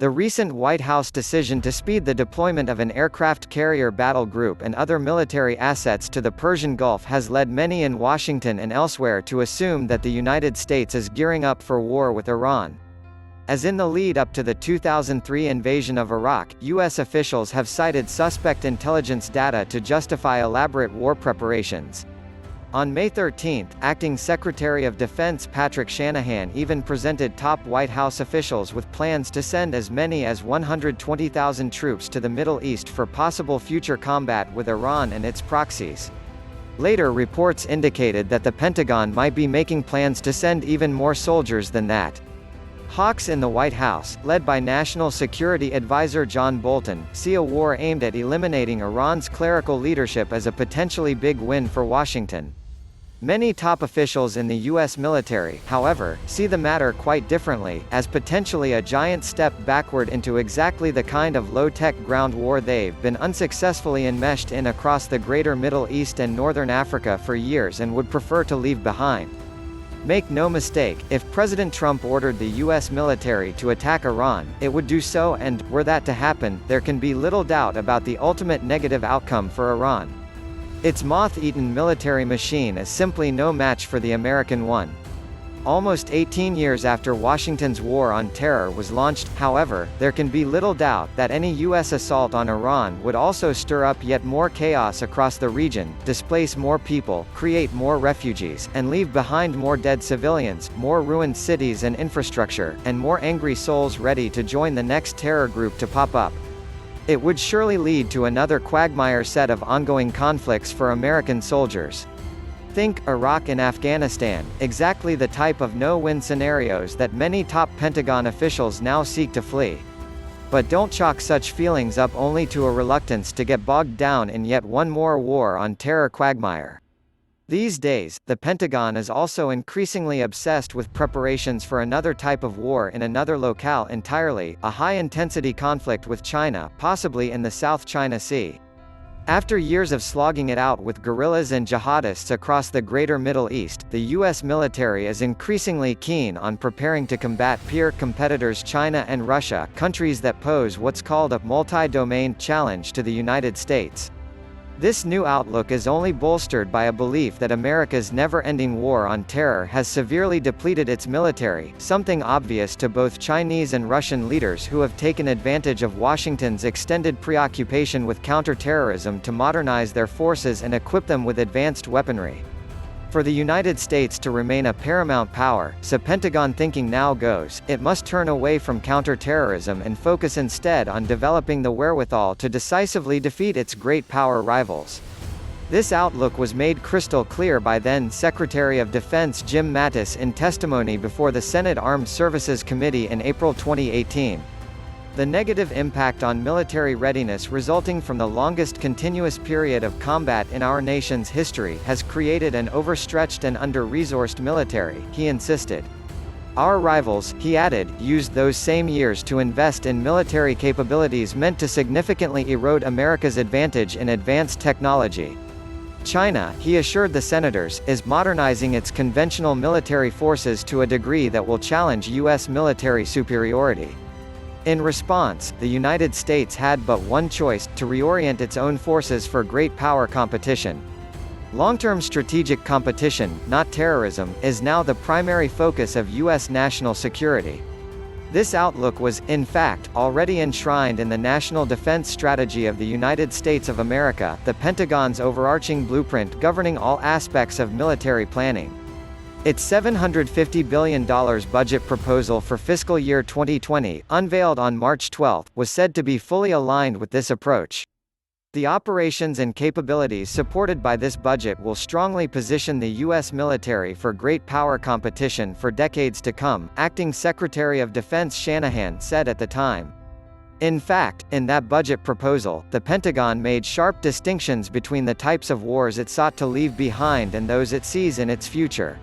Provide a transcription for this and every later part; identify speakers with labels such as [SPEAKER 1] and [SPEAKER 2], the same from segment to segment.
[SPEAKER 1] The recent White House decision to speed the deployment of an aircraft carrier battle group and other military assets to the Persian Gulf has led many in Washington and elsewhere to assume that the United States is gearing up for war with Iran. As in the lead-up to the 2003 invasion of Iraq, U.S. officials have cited suspect intelligence data to justify elaborate war preparations. On May 13, Acting Secretary of Defense Patrick Shanahan even presented top White House officials with plans to send as many as 120,000 troops to the Middle East for possible future combat with Iran and its proxies. Later reports indicated that the Pentagon might be making plans to send even more soldiers than that. Hawks in the White House, led by National Security Advisor John Bolton, see a war aimed at eliminating Iran's clerical leadership as a potentially big win for Washington. Many top officials in the U.S. military, however, see the matter quite differently, as potentially a giant step backward into exactly the kind of low-tech ground war they've been unsuccessfully enmeshed in across the greater Middle East and Northern Africa for years and would prefer to leave behind. Make no mistake, if President Trump ordered the U.S. military to attack Iran, it would do so and, were that to happen, there can be little doubt about the ultimate negative outcome for Iran. Its moth-eaten military machine is simply no match for the American one. Almost 18 years after Washington's War on Terror was launched, however, there can be little doubt that any U.S. assault on Iran would also stir up yet more chaos across the region, displace more people, create more refugees, and leave behind more dead civilians, more ruined cities and infrastructure, and more angry souls ready to join the next terror group to pop up. It would surely lead to another quagmire set of ongoing conflicts for American soldiers. Think Iraq and Afghanistan, exactly the type of no-win scenarios that many top Pentagon officials now seek to flee. But don't chalk such feelings up only to a reluctance to get bogged down in yet one more war on terror quagmire. These days, the Pentagon is also increasingly obsessed with preparations for another type of war in another locale entirely, a high-intensity conflict with China, possibly in the South China Sea. After years of slogging it out with guerrillas and jihadists across the greater Middle East, the U.S. military is increasingly keen on preparing to combat peer competitors China and Russia, countries that pose what's called a multi-domain challenge to the United States. This new outlook is only bolstered by a belief that America's never-ending war on terror has severely depleted its military, something obvious to both Chinese and Russian leaders who have taken advantage of Washington's extended preoccupation with counterterrorism to modernize their forces and equip them with advanced weaponry. For the United States to remain a paramount power, so Pentagon thinking now goes, it must turn away from counterterrorism and focus instead on developing the wherewithal to decisively defeat its great power rivals. This outlook was made crystal clear by then Secretary of Defense Jim Mattis in testimony before the Senate Armed Services Committee in April 2018. The negative impact on military readiness resulting from the longest continuous period of combat in our nation's history has created an overstretched and under-resourced military, he insisted. Our rivals, he added, used those same years to invest in military capabilities meant to significantly erode America's advantage in advanced technology. China, he assured the senators, is modernizing its conventional military forces to a degree that will challenge U.S. military superiority. In response, the United States had but one choice, to reorient its own forces for great power competition. Long-term strategic competition, not terrorism, is now the primary focus of U.S. national security. This outlook was, in fact, already enshrined in the National Defense Strategy of the United States of America, the Pentagon's overarching blueprint governing all aspects of military planning. Its $750 billion budget proposal for fiscal year 2020, unveiled on March 12, was said to be fully aligned with this approach. The operations and capabilities supported by this budget will strongly position the U.S. military for great power competition for decades to come, Acting Secretary of Defense Shanahan said at the time. In fact, in that budget proposal, the Pentagon made sharp distinctions between the types of wars it sought to leave behind and those it sees in its future.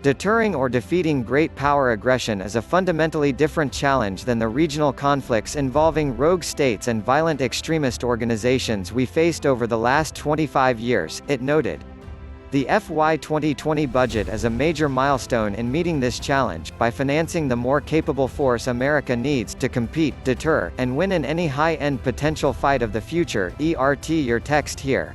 [SPEAKER 1] Deterring or defeating great power aggression is a fundamentally different challenge than the regional conflicts involving rogue states and violent extremist organizations we faced over the last 25 years, it noted. The FY 2020 budget is a major milestone in meeting this challenge, by financing the more capable force America needs to compete, deter, and win in any high-end potential fight of the future. ERT your text here.